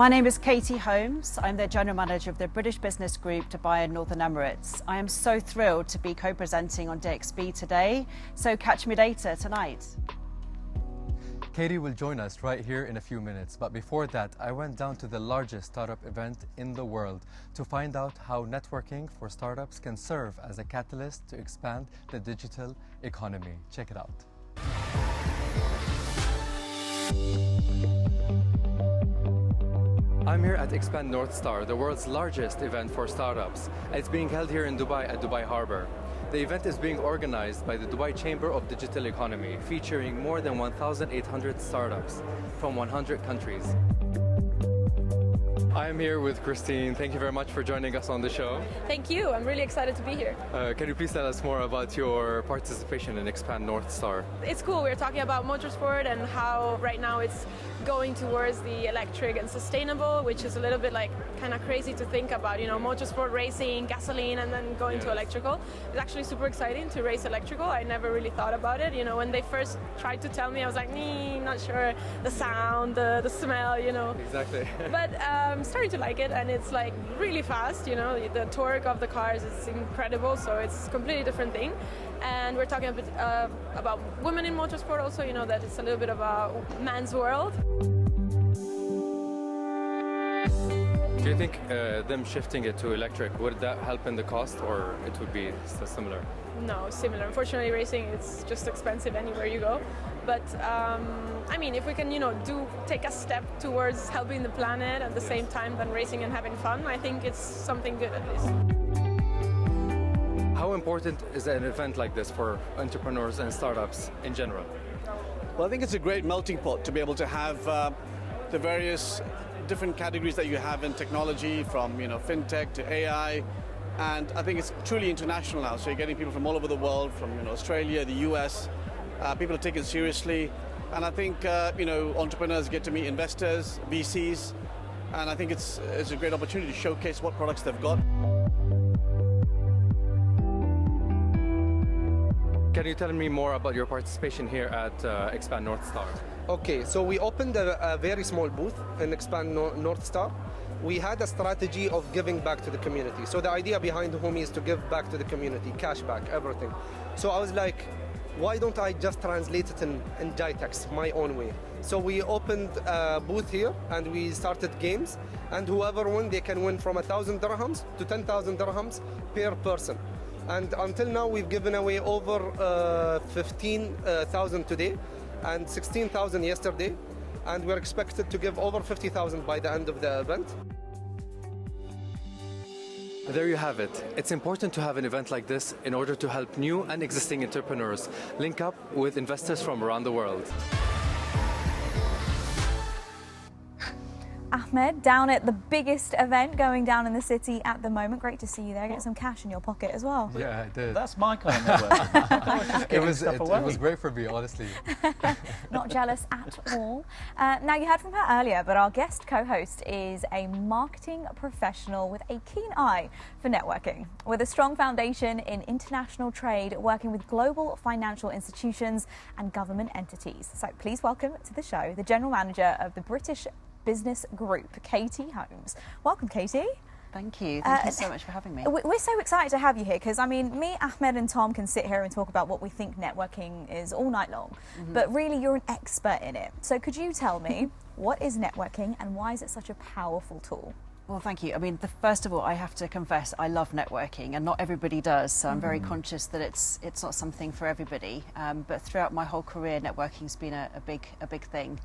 My name is Katie Holmes. I'm the General Manager of the British Business Group Dubai and Northern Emirates. I am so thrilled to be co-presenting on DXB today, so catch me later tonight. Katie will join us right here in a few minutes, but before that, I went down to the largest startup event in the world to find out how networking for startups can serve as a catalyst to expand the digital economy. Check it out. I'm here at Expand North Star, the world's largest event for startups. It's being held here in Dubai at Dubai Harbour. The event is being organized by the Dubai Chamber of Digital Economy, featuring more than 1,800 startups from 100 countries. I am here with Christine. Thank you very much for joining us on the show. Thank you. I'm really excited to be here. Can you please tell us more about your participation in Expand North Star? It's cool. We're talking about motorsport and how right now it's going towards the electric and sustainable, which is a little bit like kind of crazy to think about, you know, motorsport racing, gasoline, and then going to electrical. It's actually super exciting to race electrical. I never really thought about it. You know, when they first tried to tell me, I was like, not sure, the sound, the smell, you know. Exactly. But I'm starting to like it, and it's like really fast, you know, the torque of the cars is incredible, so it's a completely different thing. And we're talking a bit about women in motorsport also, you know, that it's a little bit of a man's world. Do you think them shifting it to electric, would that help in the cost, or it would be similar? No, similar. Unfortunately, racing, it's just expensive anywhere you go. But I mean, if we can, you know, take a step towards helping the planet at the same time than racing and having fun, I think it's something good at least. How important is an event like this for entrepreneurs and startups in general? Well, I think it's a great melting pot to be able to have the various different categories that you have in technology, from, you know, fintech to AI, and I think it's truly international now. So you're getting people from all over the world, from, you know, Australia, the US. People are taken seriously, and I think you know, entrepreneurs get to meet investors, VCs, and I think it's a great opportunity to showcase what products they've got. Can you tell me more about your participation here at Expand North Star? Okay, so we opened a very small booth in Expand North Star. We had a strategy of giving back to the community. So the idea behind Home is to give back to the community, cash back, everything. So I was like, why don't I just translate it in GITEX, my own way? So we opened a booth here and we started games, and whoever won, they can win from 1,000 dirhams to 10,000 dirhams per person. And until now, we've given away over 15,000 today and 16,000 yesterday, and we're expected to give over 50,000 by the end of the event. There you have it. It's important to have an event like this in order to help new and existing entrepreneurs link up with investors from around the world. Ahmed, down at the biggest event going down in the city at the moment. Great to see you there. Get some cash in your pocket as well. Yeah, I did. That's my kind of network. It was great for me, honestly. Not jealous at all. Now, you heard from her earlier, but our guest co-host is a marketing professional with a keen eye for networking, with a strong foundation in international trade, working with global financial institutions and government entities. So please welcome to the show the General Manager of the British Business Group, Katie Holmes. Welcome, Katie. Thank you. Thank you so much for having me. We're so excited to have you here because, I mean, me, Ahmed and Tom can sit here and talk about what we think networking is all night long, but really you're an expert in it. So could you tell me what is networking and why is it such a powerful tool? Well, thank you. I mean, first of all, I have to confess I love networking, and not everybody does. So I'm very conscious that it's not something for everybody. But throughout my whole career, networking's been a big thing.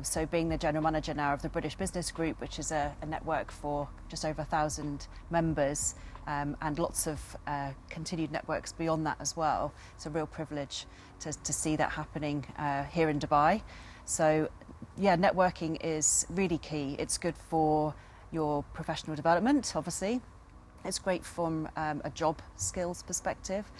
So being the general manager now of the British Business Group, which is a network for just over 1,000 members, and lots of continued networks beyond that as well. It's a real privilege to see that happening here in Dubai. So yeah, networking is really key. It's good for your professional development, obviously. It's great from a job skills perspective.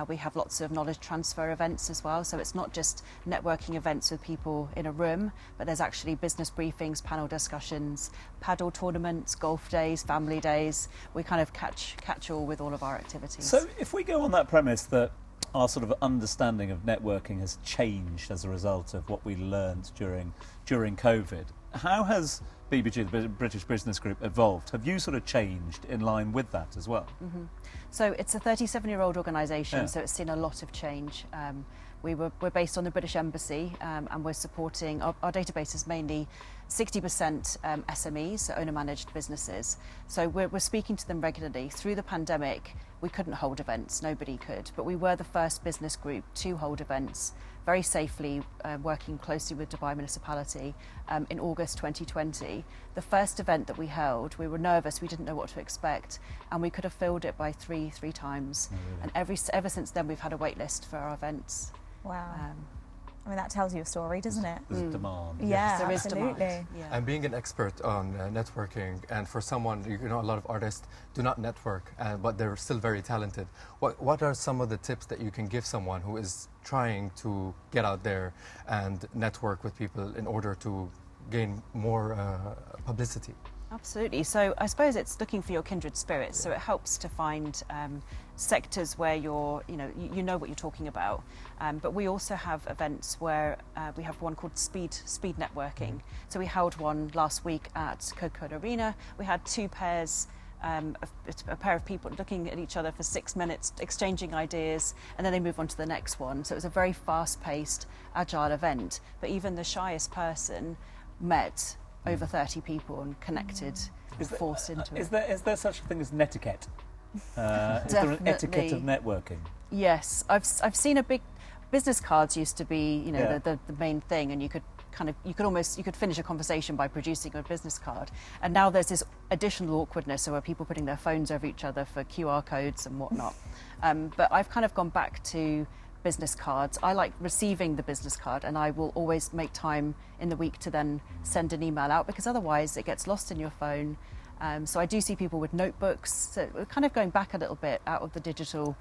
We have lots of knowledge transfer events as well, so it's not just networking events with people in a room, but there's actually business briefings, panel discussions, paddle tournaments, golf days, family days. We kind of catch all with all of our activities. So if we go on that premise that our sort of understanding of networking has changed as a result of what we learned during COVID, how has BBG, the British Business Group, evolved, have you sort of changed in line with that as well? So it's a 37-year-old organisation, Yeah. so it's seen a lot of change. We're based on the British Embassy, and we're supporting, our database is mainly 60% SMEs, so owner-managed businesses. So we're speaking to them regularly. Through the pandemic, we couldn't hold events, nobody could, but we were the first business group to hold events very safely, working closely with Dubai Municipality in August 2020. The first event that we held, we were nervous, we didn't know what to expect, and we could have filled it by three times. And ever since then, we've had a wait list for our events. Wow. I mean, that tells you a story, doesn't it? There's a demand. Yeah, There is absolutely. demand. Yeah. And being an expert on networking, and for someone, you know, a lot of artists do not network, but they're still very talented. What are some of the tips that you can give someone who is trying to get out there and network with people in order to gain more publicity? Absolutely. So I suppose it's looking for your kindred spirits. So it helps to find sectors where you know what you're talking about. But we also have events where we have one called speed networking. So we held one last week at Coca-Cola Arena. We had two pairs. A pair of people looking at each other for 6 minutes, exchanging ideas, and then they move on to the next one. So it was a very fast-paced, agile event. But even the shyest person met over 30 people and connected, forced into it. Is there such a thing as netiquette? Is there an etiquette of networking? Yes, I've seen a big business cards used to be, you know, Yeah. the main thing, and you could finish a conversation by producing a business card. And now there's this additional awkwardness, so where people putting their phones over each other for QR codes and whatnot. But I've kind of gone back to business cards. I like receiving the business card, and I will always make time in the week to then send an email out, because otherwise it gets lost in your phone. So I do see people with notebooks. So we're kind of going back a little bit out of the digital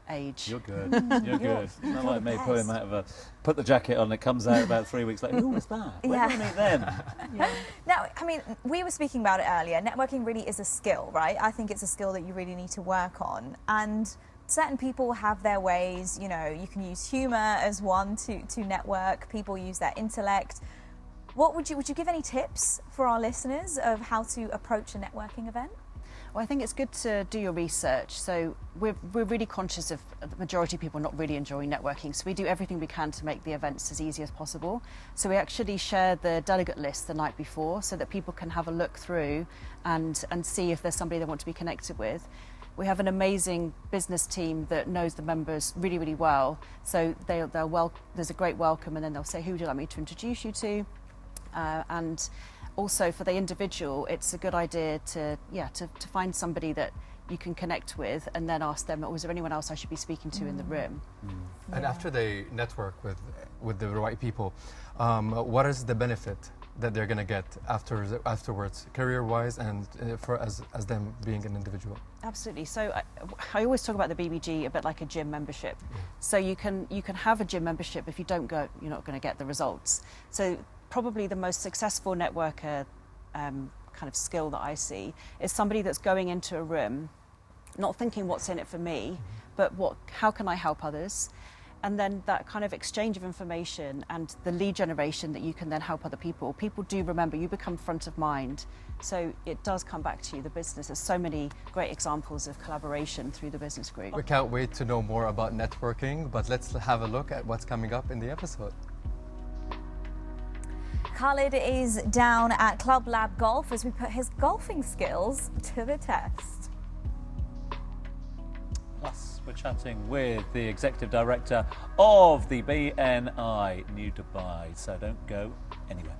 age. You're good. You're good. Not like me pulling out put the jacket on, it comes out about 3 weeks later. Who was that? Where Yeah. did I meet them? Now, I mean, we were speaking about it earlier. Networking really is a skill, right? I think it's a skill that you really need to work on. And certain people have their ways, you know, you can use humour as one to network. People use their intellect. Would you give any tips for our listeners of how to approach a networking event? Well, I think it's good to do your research. So we're really conscious of the majority of people not really enjoying networking. So we do everything we can to make the events as easy as possible. So we actually share the delegate list the night before so that people can have a look through and see if there's somebody they want to be connected with. We have an amazing business team that knows the members really, really well. So there's a great welcome, and then they'll say, who would you like me to introduce you to? And also for the individual, it's a good idea to find somebody that you can connect with, and then ask them, is there anyone else I should be speaking to in the room? And after they network with the right people, what is the benefit that they're going to get afterwards, career-wise, and as them being an individual? Absolutely. So I always talk about the BBG a bit like a gym membership. So you can have a gym membership. If you don't go, you're not going to get the results. So probably the most successful networker kind of skill that I see is somebody that's going into a room, not thinking what's in it for me, but how can I help others? And then that kind of exchange of information and the lead generation that you can then help other people. People do remember, you become front of mind. So it does come back to you, the business. There's so many great examples of collaboration through the business group. We can't wait to know more about networking, but let's have a look at what's coming up in the episode. Khalid is down at Club Lab Golf as we put his golfing skills to the test. Plus, we're chatting with the Executive Director of the BNI New Dubai, so don't go anywhere.